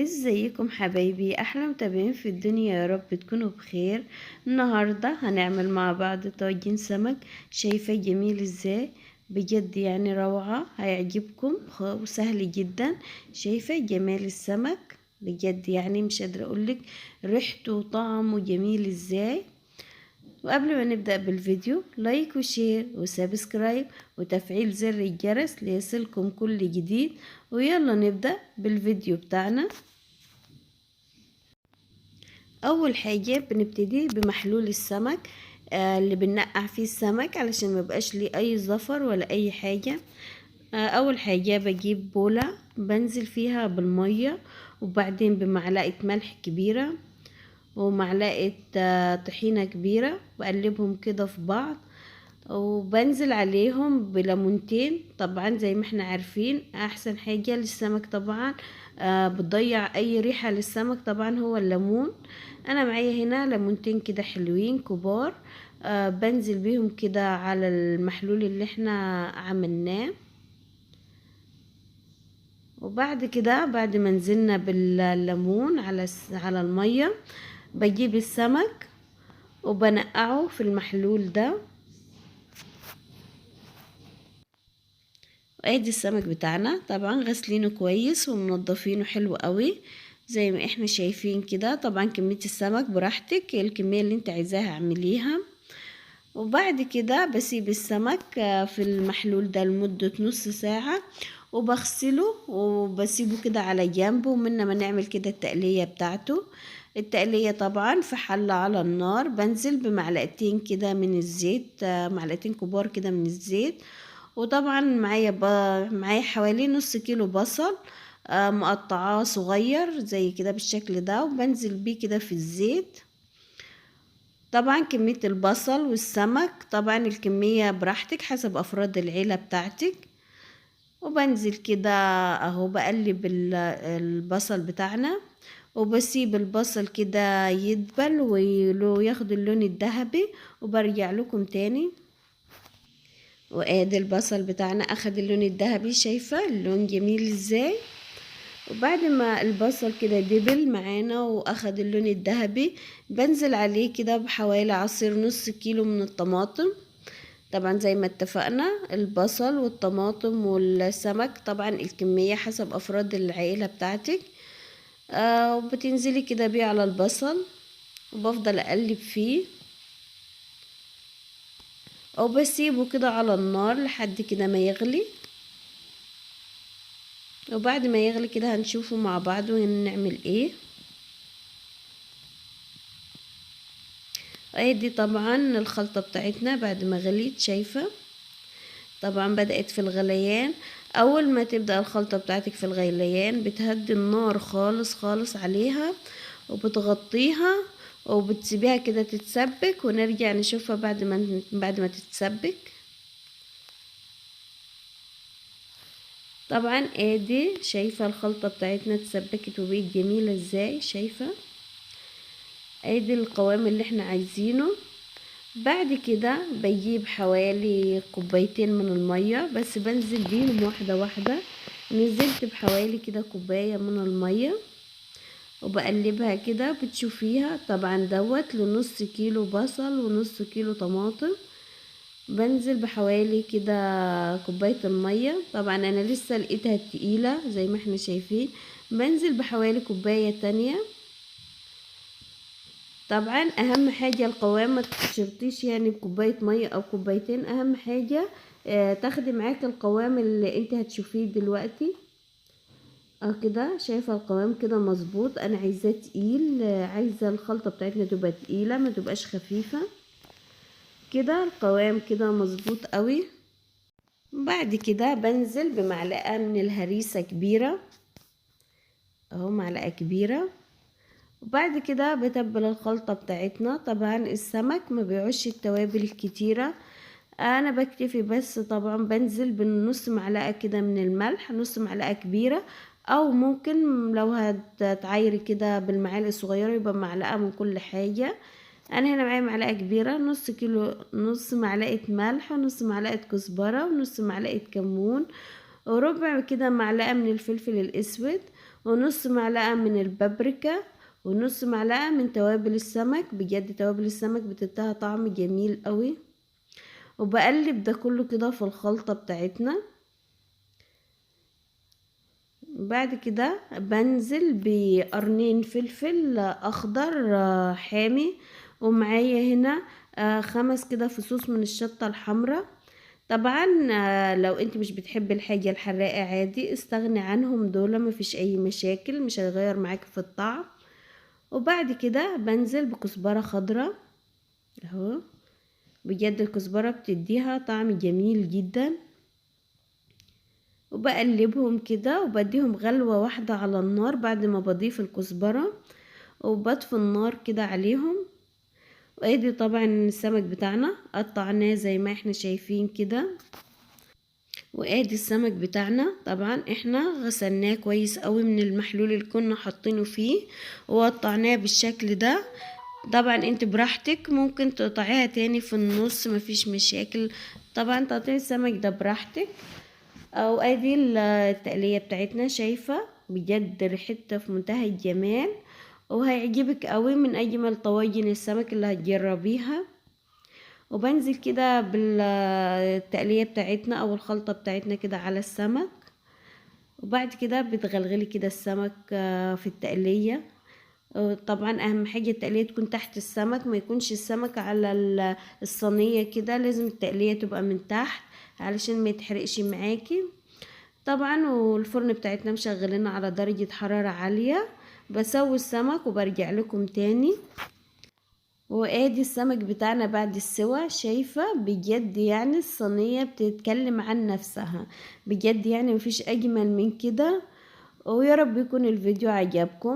ازيكم حبايبي، احلى متابعين في الدنيا، يا رب تكونوا بخير. النهارده هنعمل مع بعض طاجين سمك. شايفه جميل ازاي؟ بجد يعني روعه، هيعجبكم وسهل جدا. شايفه جمال السمك؟ بجد يعني مش قادره اقولك ريحته وطعمه جميل ازاي. وقبل ما نبدأ بالفيديو، لايك وشير وسبسكرايب وتفعيل زر الجرس ليصلكم كل جديد. ويلا نبدأ بالفيديو بتاعنا. اول حاجة بنبتدي بمحلول السمك، اللي بننقع فيه السمك علشان ما يبقاش ليه اي زفر ولا اي حاجة. اول حاجة بجيب بولة بنزل فيها بالمية، وبعدين بمعلقة ملح كبيرة ومعلقة طحينة كبيرة، بقلبهم كده في بعض، وبنزل عليهم بليمونتين. طبعا زي ما احنا عارفين احسن حاجة للسمك طبعا بتضيع اي ريحة للسمك طبعا هو الليمون. انا معايا هنا ليمونتين كده حلوين كبار، بنزل بيهم كده على المحلول اللي احنا عملناه. وبعد كده بعد ما نزلنا بالليمون على المية، بجيب السمك وبنقعه في المحلول ده. وادي السمك بتاعنا طبعا غسلينه كويس ومنضفينه حلو قوي زي ما احنا شايفين كده. طبعا كمية السمك براحتك، الكمية اللي انت عايزاها اعمليها. وبعد كده بسيب السمك في المحلول ده لمدة نص ساعة، وبغسله وبسيبه كده على جنب، ومنا ما نعمل كده التقلية بتاعته. التقلية طبعا في حلة على النار، بنزل بمعلقتين كده من الزيت، معلقتين كبار كده من الزيت. وطبعا معايا حوالي نص كيلو بصل، مقطعاه صغير زي كده بالشكل ده، وبنزل بيه كده في الزيت. طبعا كمية البصل والسمك طبعا الكمية براحتك حسب افراد العيلة بتاعتك. وبنزل كده اهو بقلب البصل بتاعنا، وبسيب البصل كده يدبل وياخد اللون الذهبي، وبرجع لكم تاني. وادي البصل بتاعنا اخد اللون الذهبي، شايفة اللون جميل ازاي؟ وبعد ما البصل كده دبل معانا واخد اللون الذهبي، بنزل عليه كده بحوالي عصير نص كيلو من الطماطم. طبعا زي ما اتفقنا البصل والطماطم والسمك طبعا الكمية حسب افراد العائلة بتاعتك. وبتنزلي كده بيه على البصل، وبفضل اقلب فيه، او بسيبه كده على النار لحد كده ما يغلي. وبعد ما يغلي كده هنشوفه مع بعض ونعمل ايه. دي طبعا الخلطة بتاعتنا بعد ما غليت، شايفة؟ طبعا بدأت في الغليان. اول ما تبدأ الخلطة بتاعتك في الغليان بتهدي النار خالص خالص عليها، وبتغطيها وبتسيبيها كده تتسبك، ونرجع نشوفها بعد ما تتسبك. طبعا ادي شايفة الخلطة بتاعتنا اتسبكت وبقت جميلة ازاي، شايفة؟ ادي القوام اللي احنا عايزينه. بعد كده بجيب حوالي كوبايتين من المية، بس بنزل بيهم واحدة واحدة. نزلت بحوالي كده كوباية من المية، وبقلبها كده بتشوفيها. طبعا دوت لنص كيلو بصل ونص كيلو طماطم. بنزل بحوالي كده كوباية المية. طبعا انا لسه لقيتها تقيلة زي ما احنا شايفين، بنزل بحوالي كوباية تانية. طبعا اهم حاجة القوام، ما تشرطيش يعني بكوباية مية او كوبايتين، اهم حاجة تاخدي معاك القوام اللي انت هتشوفيه دلوقتي. كده شايفة القوام كده مظبوط، انا عايزاه تقيل، عايزة الخلطة بتاعتنا تبقى تقيلة ما تبقاش خفيفة. كده القوام كده مظبوط قوي. بعد كده بنزل بمعلقة من الهريسة كبيرة، اهو معلقة كبيرة. وبعد كده بتبل الخلطة بتاعتنا. طبعا السمك ما بيعوش التوابل الكتيرة، انا بكتفي بس. طبعا بنزل بنص معلقة كده من الملح، نص معلقة كبيرة، او ممكن لو هتعايري كده بالمعالق الصغيرة يبقى معلقة من كل حاجة. انا هنا معايا معلقة كبيرة، نص كيلو، نص معلقة ملح، ونص معلقة كزبرة، ونص معلقة كمون، وربع كده معلقة من الفلفل الاسود. ونص معلقة من البابريكا، ونص معلقة من توابل السمك. بجد توابل السمك بتديها طعم جميل قوي. وبقلب ده كله كده في الخلطة بتاعتنا. بعد كده بنزل بقرنين فلفل اخضر حامي، ومعايا هنا 5 كده فصوص من الشطة الحمراء. طبعا لو انت مش بتحبي الحاجة الحراقة عادي استغني عنهم، دول مفيش اي مشاكل، مش هيغير معاكي في الطعم. وبعد كده بنزل بكزبرة خضراء اهو. بجد الكزبرة بتديها طعم جميل جدا. وبقلبهم كده وبديهم غلوة واحدة على النار بعد ما بضيف الكزبرة، وبطفي النار كده عليهم. وادي طبعا السمك بتاعنا قطعناه زي ما احنا شايفين كده. وادي السمك بتاعنا طبعا احنا غسلناه كويس قوي من المحلول اللي كنا حاطينه فيه، وقطعناه بالشكل ده. طبعا انت براحتك ممكن تقطعيها تاني في النص، مفيش مشاكل. طبعا تقطيع السمك ده براحتك. او ادي التقلية بتاعتنا، شايفة بجد ريحتها في منتهى الجمال، وهيعجبك قوي، من اجمل طواجن السمك اللي هتجربيها. وبنزل كده بالتقلية بتاعتنا او الخلطة بتاعتنا كده على السمك. وبعد كده بتغلغلي كده السمك في التقلية. طبعا اهم حاجة التقلية تكون تحت السمك، ما يكونش السمك على الصينية كده، لازم التقلية تبقى من تحت علشان ما يتحرقش معاكي. طبعا والفرن بتاعتنا مشغلين على درجة حرارة عالية. بسوي السمك وبرجع لكم تاني. وادي السمك بتاعنا بعد السوا، شايفة بجد يعني الصينية بتتكلم عن نفسها. بجد يعني مفيش اجمل من كده. ويا رب يكون الفيديو عجبكم.